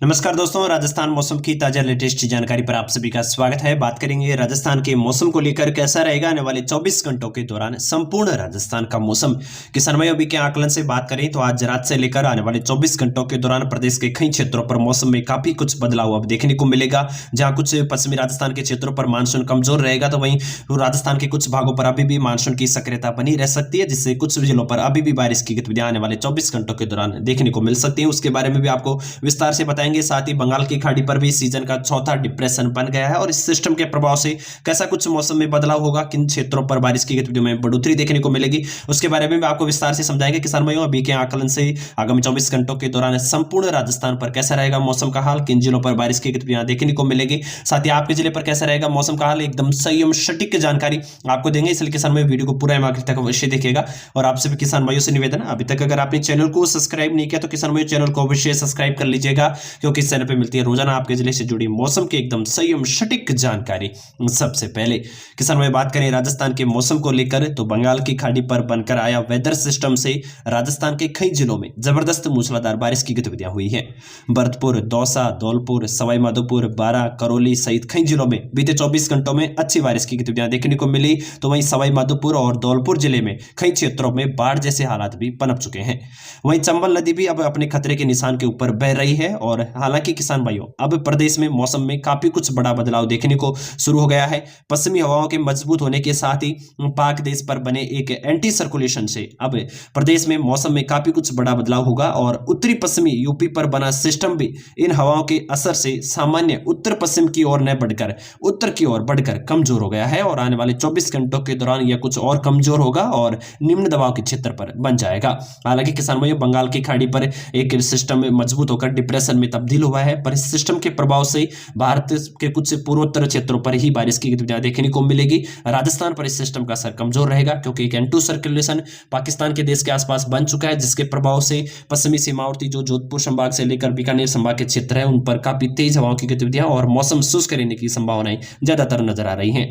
नमस्कार दोस्तों, राजस्थान मौसम की ताजा लेटेस्ट जानकारी पर आप सभी का स्वागत है। बात करेंगे राजस्थान के मौसम को लेकर कैसा रहेगा आने वाले 24 घंटों के दौरान संपूर्ण राजस्थान का मौसम। किसान भाइयों अभी के आकलन से बात करें तो आज रात से लेकर आने वाले 24 घंटों के दौरान प्रदेश के कई क्षेत्रों पर मौसम में काफी कुछ बदलाव अब देखने को मिलेगा। जहां कुछ पश्चिमी राजस्थान के क्षेत्रों पर मानसून कमजोर रहेगा तो वहीं राजस्थान के कुछ भागों पर अभी भी मानसून की सक्रियता बनी रह सकती है, जिससे कुछ जिलों पर अभी भी बारिश की गतिविधियां आने वाले 24 घंटों के दौरान देखने को मिल सकती है। उसके बारे में भी आपको विस्तार से बताएंगे। साथ ही बंगाल की खाड़ी पर भी सीजन का चौथा डिप्रेशन बन गया है और इस सिस्टम के प्रभाव से कैसा कुछ मौसम में बदलाव होगा, किन क्षेत्रों पर बारिश की गतिविधियों में बढ़ोतरी देखने को मिलेगी, उसके बारे में भी आपको विस्तार से समझाएंगे। किसान भाइयों अभी के आकलन से आगामी 24 घंटों के दौरान संपूर्ण राजस्थान पर कैसा रहेगा मौसम का हाल, किन जिलों पर बारिश की गतिविधियां देखने को मिलेगी, साथ ही आपके जिले पर कैसा रहेगा मौसम का हाल, एकदम सही एवं सटीक जानकारी आपको देंगे। इसलिए किसान भाई वीडियो को पूरा आखिर तक अवश्य देखिएगा। और आप सभी किसान भाइयों से निवेदन है, अभी तक अगर आपने चैनल को सब्सक्राइब नहीं किया तो किसान भाइयों चैनल को अवश्य सब्सक्राइब कर लीजिएगा, क्योंकि इस चैनल पर मिलती है रोजाना आपके जिले से जुड़ी मौसम की एकदम सही एवं सटीक जानकारी। सबसे पहले किसान भाई बात करें राजस्थान के मौसम को लेकर तो बंगाल की खाड़ी पर बनकर आया वेदर सिस्टम से राजस्थान के कई जिलों में जबरदस्त मूसलाधार बारिश की गतिविधियां हुई हैं। भरतपुर, दौसा, धौलपुर, सवाई माधोपुर, बारां, करौली सहित कई जिलों में बीते 24 घंटों में अच्छी बारिश की गतिविधियां देखने को मिली। तो वहीं सवाई माधोपुर और धौलपुर जिले में कई क्षेत्रों में बाढ़ जैसे हालात भी पनप चुके हैं। वहीं चंबल नदी भी अब अपने खतरे के निशान के ऊपर बह रही है। और हालांकि किसान भाइयों अब प्रदेश में मौसम में काफी कुछ बड़ा बदलाव देखने को शुरू हो गया है। पश्चिमी हवाओं के मजबूत होने के साथ ही पाक देश पर बने एक एंटी सर्कुलेशन से अब प्रदेश में मौसम में काफी कुछ बड़ा बदलाव होगा। और उत्तरी पश्चिमी यूपी पर बना सिस्टम भी इन हवाओं के असर से सामान्य उत्तर पश्चिम की ओर न बढ़कर उत्तर की ओर बढ़कर कमजोर हो गया है। और आने वाले 24 घंटों के दौरान यह कुछ और कमजोर होगा और निम्न दबाव के क्षेत्र पर बन जाएगा। हालांकि किसान भाइयों बंगाल की खाड़ी पर एक सिस्टम मजबूत होकर डिप्रेशन में तब्दील हुआ है, पर इस सिस्टम के प्रभाव से भारत के कुछ पूर्वोत्तर क्षेत्रों पर ही बारिश की गतिविधियां देखने को मिलेगी। राजस्थान पर इस सिस्टम का असर कमजोर रहेगा, क्योंकि एक एंटी सर्कुलेशन पाकिस्तान के देश के आसपास बन चुका है, जिसके प्रभाव से पश्चिमी सीमावर्ती जो जोधपुर संभाग से लेकर बीकानेर संभाग के क्षेत्र है उन पर काफी तेज हवाओं की गतिविधियां और मौसम शुष्क रहने की संभावनाएं ज्यादातर नजर आ रही हैं।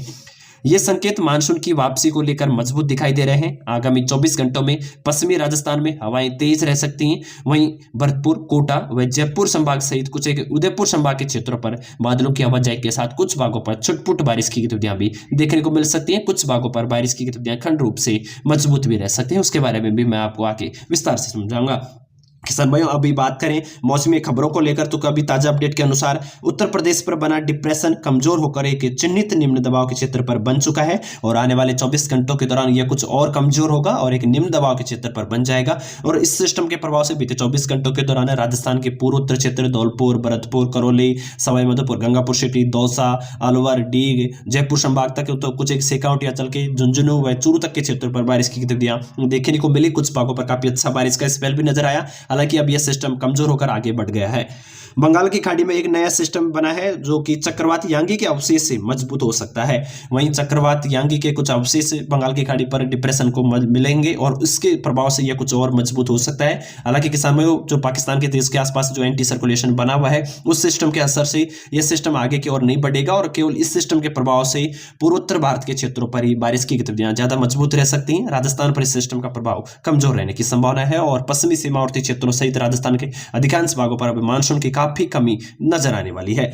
ये संकेत मानसून की वापसी को लेकर मजबूत दिखाई दे रहे हैं। आगामी 24 घंटों में पश्चिमी राजस्थान में हवाएं तेज रह सकती हैं। वहीं भरतपुर, कोटा व जयपुर संभाग सहित कुछ एक उदयपुर संभाग के क्षेत्रों पर बादलों की आवाजाही के साथ कुछ भागों पर छुटपुट बारिश की गतिविधियां भी देखने को मिल सकती हैं। कुछ भागों पर बारिश की गतिविधियां खंड रूप से मजबूत भी रह सकती हैं। उसके बारे में भी मैं आपको आगे विस्तार से समझाऊंगा। किसान भाइयों अभी बात करें मौसमी खबरों को लेकर तो कभी ताजा अपडेट के अनुसार उत्तर प्रदेश पर बना डिप्रेशन कमजोर होकर एक चिन्हित निम्न दबाव के क्षेत्र पर बन चुका है। और आने वाले 24 घंटों के दौरान यह कुछ और कमजोर होगा और एक निम्न दबाव के क्षेत्र पर बन जाएगा। और इस सिस्टम के प्रभाव से बीते 24 घंटों के दौरान राजस्थान के पूर्वोत्तर क्षेत्र धौलपुर, भरतपुर, करौली, सवाई माधोपुर, गंगापुर सिटी, दौसा, अलवर, डीग, जयपुर संभाग तक तो कुछ एक शेखावाटी अंचल के झुंझुनू व चूरू तक के क्षेत्र पर बारिश की गतिविधियां देखने को मिली। कुछ भागों पर काफी अच्छा बारिश का स्पेल भी नजर आया। हालांकि अब यह सिस्टम कमजोर होकर आगे बढ़ गया है। बंगाल की खाड़ी में एक नया सिस्टम बना है जो कि चक्रवात यांगी के अवशेष से मजबूत हो सकता है। वहीं चक्रवात यांगी के कुछ अवशेष बंगाल की खाड़ी पर डिप्रेशन को मिलेंगे और उसके प्रभाव से यह कुछ और मजबूत हो सकता है। हालांकि किसान भाइयों जो पाकिस्तान के देश के आसपास जो एंटी सर्कुलेशन बना हुआ है उस सिस्टम के असर से यह सिस्टम आगे की ओर नहीं बढ़ेगा और केवल इस सिस्टम के प्रभाव से पूर्वोत्तर भारत के क्षेत्रों पर ही बारिश की गतिविधियां ज्यादा मजबूत रह सकती हैं। राजस्थान पर इस सिस्टम का प्रभाव कमजोर रहने की संभावना है और पश्चिमी सीमावर्ती क्षेत्रों सहित राजस्थान के अधिकांश भागों पर अब मानसून की काफी कमी नजर आने वाली है।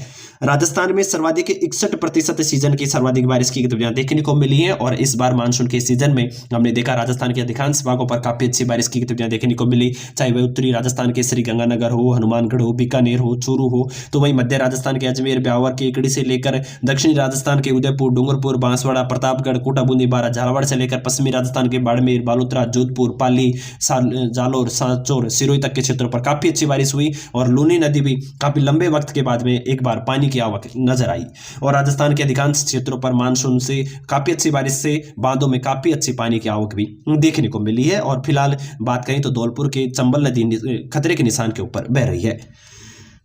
राजस्थान में सर्वाधिक 61% सीजन की सर्वाधिक बारिश की गतिविधियां देखने को मिली है। और इस बार मानसून के सीजन में हमने देखा राजस्थान के अधिकांश भागों पर काफी अच्छी बारिश की गतिविधियां देखने को मिली, चाहे वह उत्तरी राजस्थान के श्रीगंगानगर हो, हनुमानगढ़ हो, बीकानेर हो, चूरू हो, तो वहीं मध्य राजस्थान के अजमेर, ब्यावर के इकड़ी से लेकर दक्षिणी राजस्थान के उदयपुर, डूंगरपुर, बांसवाड़ा, प्रतापगढ़, कोटा, बूंदी, बारां, झालावाड़ से लेकर पश्चिमी राजस्थान के बाड़मेर, बालोतरा, जोधपुर, पाली, जालोर, सांचौर, सिरोही तक के क्षेत्रों पर काफी अच्छी बारिश हुई। और लूनी नदी भी काफी लंबे वक्त के बाद में एक बार पानी की आवक नजर आई। और राजस्थान के अधिकांश क्षेत्रों पर मानसून से काफी अच्छी बारिश से बांधों में काफी अच्छी पानी की आवक भी देखने को मिली है। और फिलहाल बात करें तो धौलपुर के चंबल नदी खतरे के निशान के ऊपर बह रही है।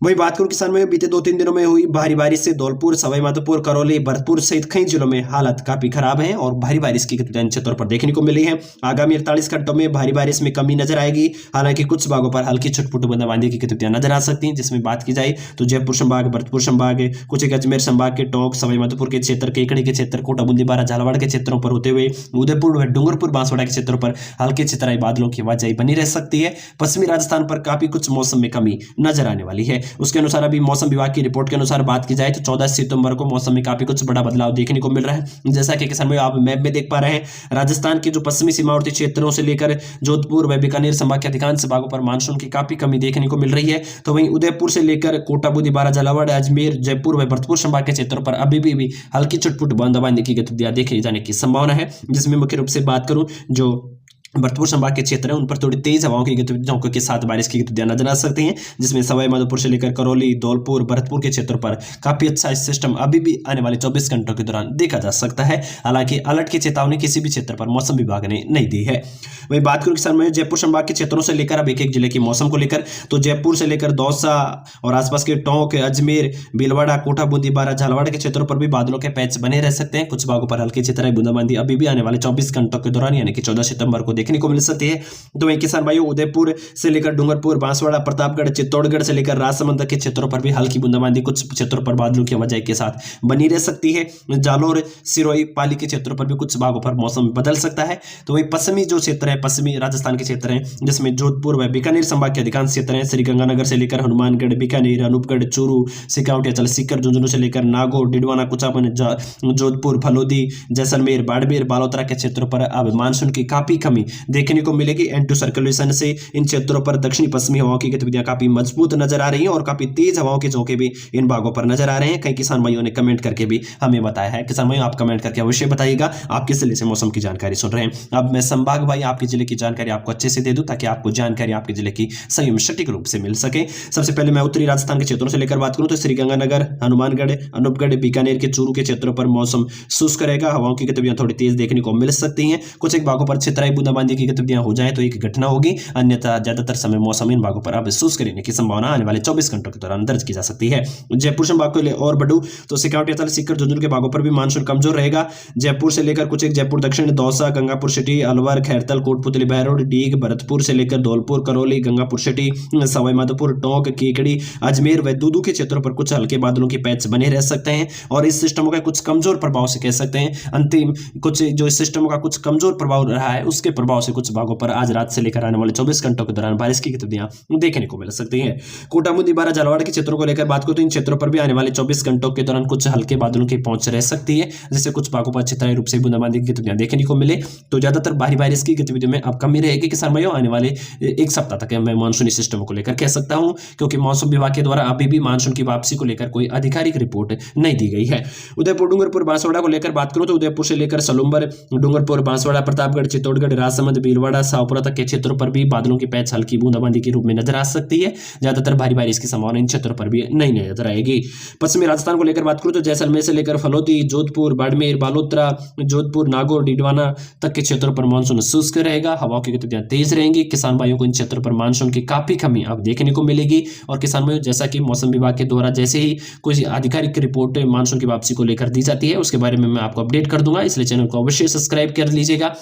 वही बात करूं किसान में बीते 2-3 दिनों में हुई भारी बारिश से धौलपुर, सवाई माधोपुर, करौली, भरतपुर सहित कई जिलों में हालत काफी खराब है और भारी बारिश की गतिविधियां क्षेत्रों पर देखने को मिली है। आगामी 48 घंटों में भारी बारिश में कमी नजर आएगी। हालांकि कुछ भागों पर हल्की छुटपुट बूंदाबांदी की गतिविधियां नजर आ सकती हैं। जिसमें बात की जाए तो जयपुर संभाग, भरतपुर संभाग, कुछ एक अजमेर संभाग के टोंक, सवाई माधोपुर के क्षेत्र, केकड़ी के क्षेत्र, कोटा, बूंदी, बारां, झालावाड़ के क्षेत्रों पर होते हुए उदयपुर व डूंगरपुर, बांसवाड़ा के क्षेत्रों पर हल्के चितराई बादलों की आवाजाही बनी रह सकती है। पश्चिमी राजस्थान पर काफी कुछ मौसम में कमी नजर आने वाली है। उसके अनुसार अभी मौसम विभाग की रिपोर्ट के अनुसार बात की जाए तो 14 सितंबर को मौसम में काफी कुछ बड़ा बदलाव देखने को मिल रहा है। जैसा कि किसान भाई आप मैप में देख पा रहे हैं, राजस्थान के जो पश्चिमी सीमावर्ती क्षेत्रों से लेकर जोधपुर व बीकानेर संभाग के अधिकांश भागों पर मानसून की काफी कमी देखने को मिल रही है। तो वहीं उदयपुर से लेकर कोटा, बुंदी, बारा, झालावाड़, अजमेर, जयपुर व भरतपुर संभाग के क्षेत्रों पर अभी भी हल्की छुटपुट बूंदाबांदी की गतिविधियां देखी जाने की संभावना है। जिसमें मुख्य रूप से बात करूं, जो भरतपुर संभाग के क्षेत्र है उन पर थोड़ी तेज हवाओं की गतिविधियों के साथ बारिश की गतिविधियां नजर आ सकती हैं, जिसमें सवाई माधोपुर से लेकर करौली, धौलपुर, भरतपुर के क्षेत्रों पर काफी अच्छा सिस्टम अभी भी आने वाले 24 घंटों के दौरान देखा जा सकता है। हालांकि अलर्ट की चेतावनी किसी भी क्षेत्र पर मौसम विभाग ने नहीं दी है। वही बात करूं किसान में जयपुर संभाग के क्षेत्रों से लेकर अब एक जिले के मौसम को लेकर, तो जयपुर से लेकर दौसा और आसपास के टोंक, अजमेर, भीलवाड़ा, कोटा, बूंदी, बारा, झालावाड़ के क्षेत्रों पर भी बादलों के पैच बने रह सकते हैं। कुछ भागों पर हल्की चितराई बूंदाबांदी अभी भी आने वाले 24 घंटों के दौरान यानी कि 14 सितंबर को देखने को मिल सकती है। तो वहीं किसान भाइयों उदयपुर से लेकर डूंगरपुर, बांसवाड़ा, प्रतापगढ़, चित्तौड़गढ़ से लेकर राजसमंद के क्षेत्रों पर भी हल्की बूंदाबांदी कुछ क्षेत्रों पर बादलों की वजह के साथ बनी रह सकती है। जालोर, सिरोही, पाली के क्षेत्रों पर भी कुछ भागों पर मौसम बदल सकता है। तो वहीं पश्चिमी जो क्षेत्र है, पश्चिमी राजस्थान के क्षेत्र हैं, जिसमें जोधपुर व बीकानेर संभाग के अधिकांश क्षेत्र हैं, श्रीगंगानगर से लेकर हनुमानगढ़, बीकानेर, अनूपगढ़, चूरू, सिकाउट, सीकर, झुंझुनू से लेकर नागौर, डिडवाना, कुचामन, जोधपुर, फलोदी, जैसलमेर, बाड़मेर, बालोतरा के क्षेत्रों पर अब मानसून की काफी कमी देखने को मिलेगी। एंटी सर्कुलेशन से इन क्षेत्रों पर दक्षिणी पश्चिमी हवाओं की गतिविधियां काफी मजबूत नजर आ रही हैं और काफी तेज हवाओं के झोंके भी इन भागों पर नजर आ रहे हैं। कई किसान भाइयों ने कमेंट करके भी हमें बताया है। किसान भाइयों आप कमेंट करके अवश्य बताइएगा आप किस जिले से मौसम की जानकारी सुन रहे हैं। अब मैं संभाग भाई आपके जिले की जानकारी आपको अच्छे से दे दूं ताकि आपको जानकारी आपके जिले की सही में सटीक रूप से मिल सके। सबसे पहले मैं उत्तरी राजस्थान के क्षेत्रों से लेकर बात करूं तो श्रीगंगानगर, हनुमानगढ़, अनूपगढ़, बीकानेर के चूरू के क्षेत्रों पर मौसम शुष्क रहेगा। हवाओं की गतिविधियां थोड़ी तेज देखने को मिल सकती हैं। कुछ एक भागों पर छितराई बूंदाबांदी की गतिविधियां हो जाए तो एक घटना होगी, अन्यथा ज्यादातर समय मौसम इन भागों पर अब शुष्क रहने की संभावना आने वाले 24 घंटों के दौरान दर्ज की जा सकती है। जयपुर संभाग को और बढ़ू तो सिकावट, सीकर, झुंझुनू के भागों पर भी मानसून कमजोर रहेगा। जयपुर से लेकर कुछ एक जयपुर दक्षिण, दौसा, गंगापुर सिटी, अलवर, खैरतल, कोटपुतली, बहरोड, डीग, भरतपुर से लेकर धौलपुर, करौली, गंगापुर सिटी, सवाई माधोपुर, टोंक, केकड़ी, अजमेर व दूदू के क्षेत्रों पर कुछ हल्के बादलों के पैच बने रह सकते हैं और इस सिस्टम का कुछ कमजोर प्रभाव से कह सकते हैं अंतिम कुछ जो इस सिस्टम का कुछ कमजोर प्रभाव रहा है उसके प्रभाव से कुछ भागों पर आज रात से लेकर आने वाले 24 घंटों के दौरान बारिश की गतिविधियां देखने को मिल सकती हैं। कोटा, बूंदी, बारा, झालावाड़ के क्षेत्रों को लेकर बात करूं तो इन क्षेत्रों पर भी आने वाले 24 घंटों के दौरान कुछ हल्के बादलों की पहुंच रह सकती है, जिससे कुछ भागों पर अच्छी तरह रूप से बूंदाबांदी की गतिविधियां देखने को मिले। तो ज्यादातर भारी बारिश की गतिविधियों में अब कमी रहेगी किसान भाइयों आने वाले एक सप्ताह तक मैं मानसूनी सिस्टम को लेकर कह सकता हूं, क्योंकि मौसम विभाग के द्वारा अभी भी मानसून की वापसी को लेकर कोई आधिकारिक रिपोर्ट नहीं दी गई है। उदयपुर, डूंगरपुर, बांसवाड़ा को लेकर बात करूं तो उदयपुर से लेकर सलुम्बर, डूंगरपुर, बांसवाड़ा, प्रतापगढ़, चित्तौड़गढ़, राजसमंद, भीलवाड़ा, शाहपुरा तक के क्षेत्रों पर भी बादलों की पैच हल्की बूंदाबांदी के रूप में नजर आ सकती है। ज्यादातर भारी बारिश की संभावना इन क्षेत्रों पर भी नहीं नजर आएगी। पश्चिमी राजस्थान को लेकर बात करूं तो जैसलमेर से लेकर फलोदी, जोधपुर, बाड़मेर, बालोतरा, जोधपुर, नागौर, डिडवाना तक के क्षेत्रों पर मानसून शुष्क रहेगा। हवाओं की गतिविधियां तेज रहेंगी। किसान भाइयों को इन क्षेत्रों पर मानसून की काफी कमी अब देखने को मिलेगी और किसान भाइयों जैसा कि मौसम विभाग के द्वारा जैसे ही कोई आधिकारिक रिपोर्ट मानसून की वापसी को लेकर दी जाती है उसके बारे में मैं आपको अपडेट कर दूंगा, इसलिए चैनल को अवश्य सब्सक्राइब कर लीजिएगा।